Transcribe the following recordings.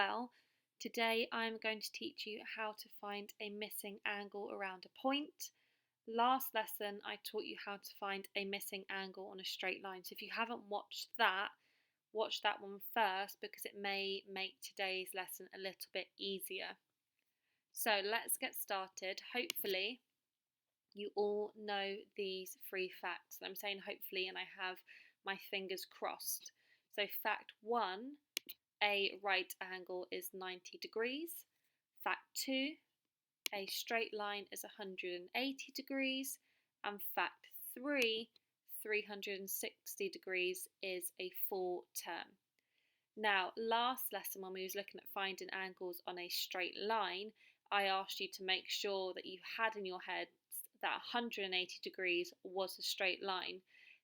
Well, today I'm going to teach you how to find a missing angle around a point. Last lesson I taught you how to find a missing angle on a straight line. So if you haven't watched that, watch that one first because it may make today's lesson a little bit easier. So let's get started. Hopefully you all know these 3 facts. I'm saying hopefully and I have my fingers crossed. So fact 1, a right angle is 90 degrees. Fact 2, a straight line is 180 degrees. And fact 3, 360 degrees is a full turn. Now, last lesson when we was looking at finding angles on a straight line, I asked you to make sure that you had in your head that 180 degrees was a straight line.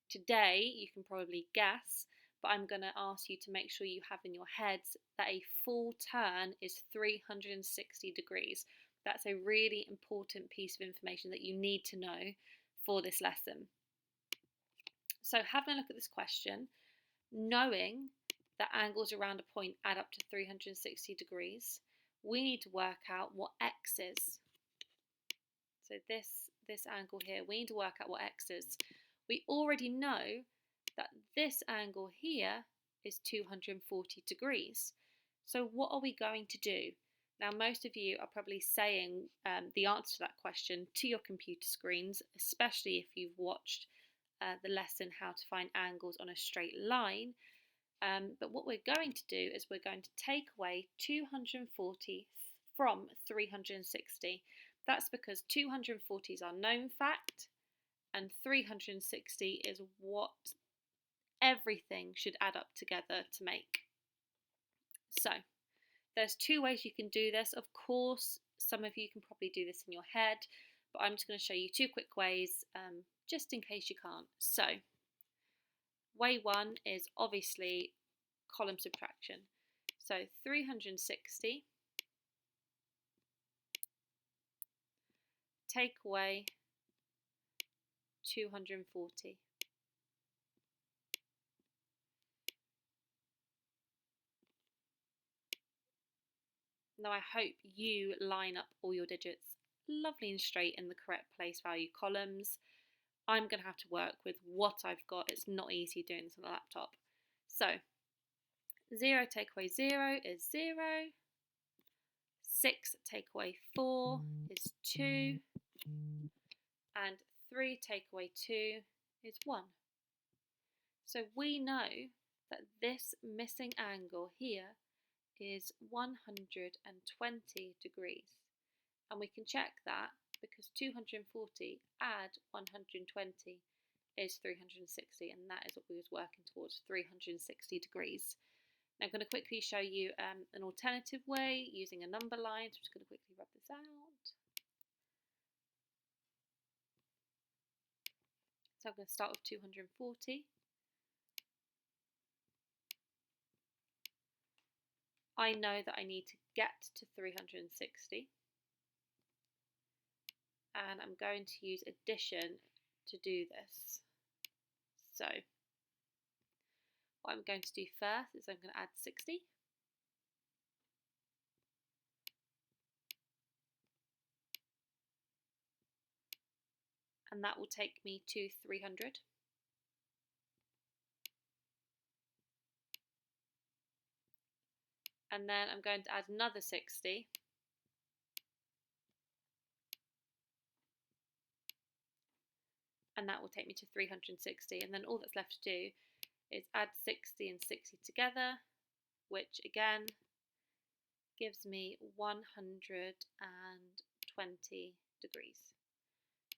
Today, you can probably guess, but I'm going to ask you to make sure you have in your heads that a full turn is 360 degrees. That's a really important piece of information that you need to know for this lesson. So having a look at this question, knowing that angles around a point add up to 360 degrees, we need to work out what x is. So this angle here, we need to work out what x is. We already know that this angle here is 240 degrees. So what are we going to do? Now most of you are probably saying the answer to that question to your computer screens, especially if you've watched the lesson how to find angles on a straight line. But what we're going to do is we're going to take away 240 from 360. That's because 240 is our known fact and 360 is what everything should add up together to make. So there's 2 ways you can do this. Of course, some of you can probably do this in your head, but I'm just going to show you 2 quick ways just in case you can't. So way 1 is obviously column subtraction. So 360 take away 240. Now I hope you line up all your digits lovely and straight in the correct place value columns. I'm going to have to work with what I've got. It's not easy doing this on a laptop. So 0 take away 0 is 0. 6 take away 4 is 2. And 3 take away 2 is 1. So we know that this missing angle here is 120 degrees. And we can check that because 240 add 120 is 360, and that is what we was working towards, 360 degrees. Now I'm going to quickly show you an alternative way using a number line. So I'm just going to quickly rub this out. So I'm going to start with 240. I know that I need to get to 360. And I'm going to use addition to do this. So what I'm going to do first is I'm going to add 60. And that will take me to 300. And then I'm going to add another 60. And that will take me to 360. And then all that's left to do is add 60 and 60 together, which again gives me 120 degrees.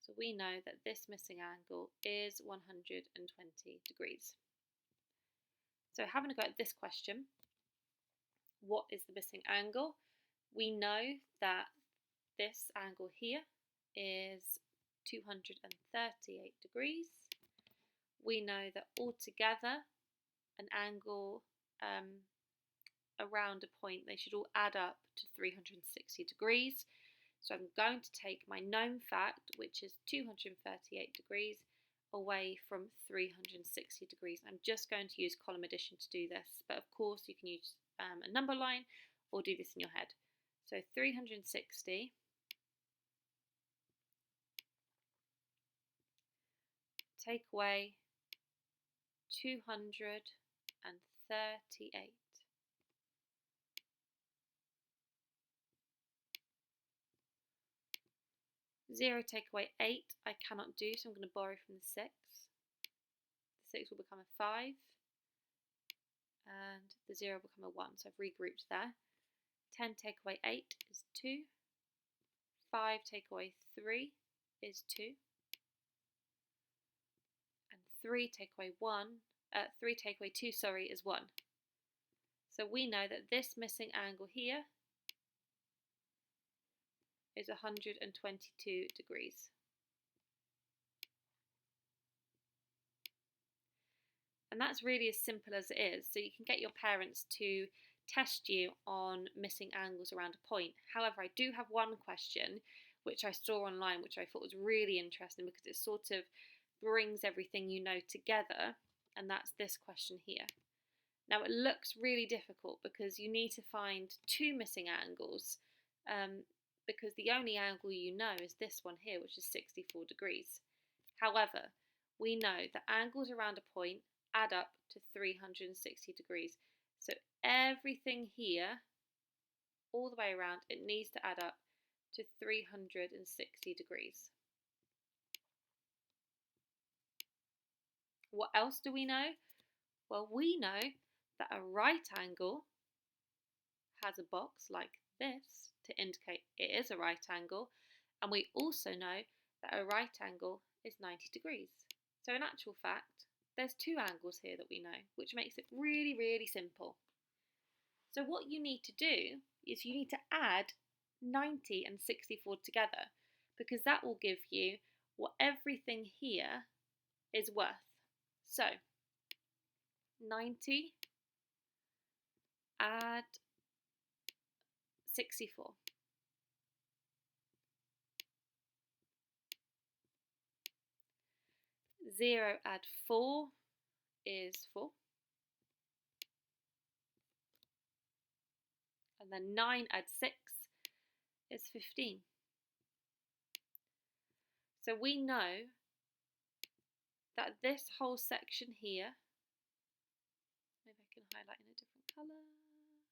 So we know that this missing angle is 120 degrees. So having a go at this question, what is the missing angle? We know that this angle here is 238 degrees. We know that altogether an angle around a point, they should all add up to 360 degrees. So I'm going to take my known fact, which is 238 degrees, away from 360 degrees. I'm just going to use column addition to do this, but of course you can use a number line or do this in your head. So 360 take away 238. Zero take away 8 I cannot do, so I'm going to borrow from the 6. The 6 will become a 5, and the 0 will become a 1, so I've regrouped there. 10 take away 8 is 2. 5 take away 3 is 2. And 3 take away 2 is 1. So we know that this missing angle here is 122 degrees. And that's really as simple as it is. So you can get your parents to test you on missing angles around a point. However, I do have one question which I saw online, which I thought was really interesting because it sort of brings everything you know together, and that's this question here. Now it looks really difficult because you need to find two missing angles, because the only angle you know is this one here, which is 64 degrees. However, we know that angles around a point add up to 360 degrees. So everything here, all the way around, it needs to add up to 360 degrees. What else do we know? Well, we know that a right angle has a box like this to indicate it is a right angle, and we also know that a right angle is 90 degrees. So in actual fact, there's two angles here that we know, which makes it really, really simple. So what you need to do is you need to add 90 and 64 together, because that will give you what everything here is worth. So 90 add 64. Zero add 4 is 4. And then 9 add 6 is 15. So we know that this whole section here, maybe I can highlight in a different colour. Amazing.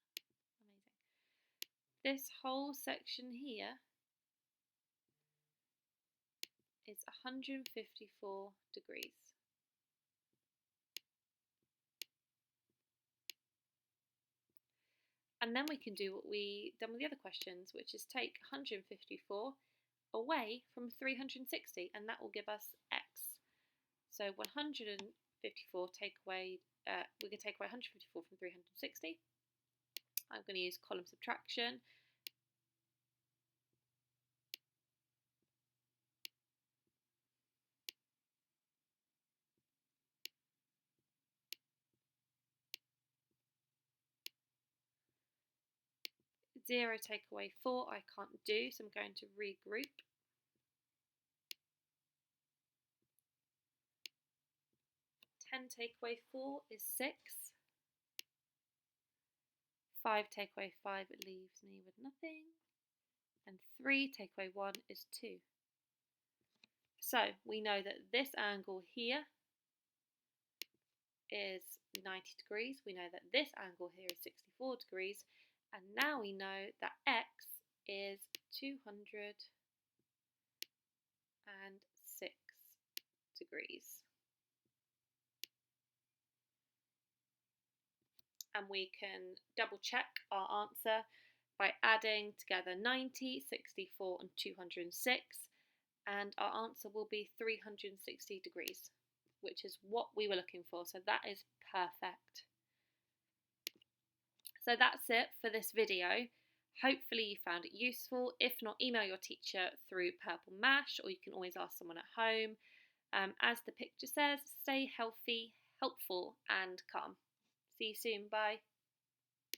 This whole section here is 154 degrees. And then we can do what we done with the other questions, which is take 154 away from 360, and that will give us x. So 154 take away, we can take away 154 from 360. I'm going to use column subtraction. Zero take away 4 I can't do, so I'm going to regroup. Ten take away 4 is 6. 5 take away 5, it leaves me with nothing. And 3 take away 1 is 2. So we know that this angle here is 90 degrees. We know that this angle here is 64 degrees. And now we know that x is 206 degrees. And we can double check our answer by adding together 90, 64 and 206, and our answer will be 360 degrees, which is what we were looking for, so that is perfect. So that's it for this video. Hopefully you found it useful. If not, email your teacher through Purple Mash, or you can always ask someone at home. As the picture says, stay healthy, helpful and calm. See you soon. Bye.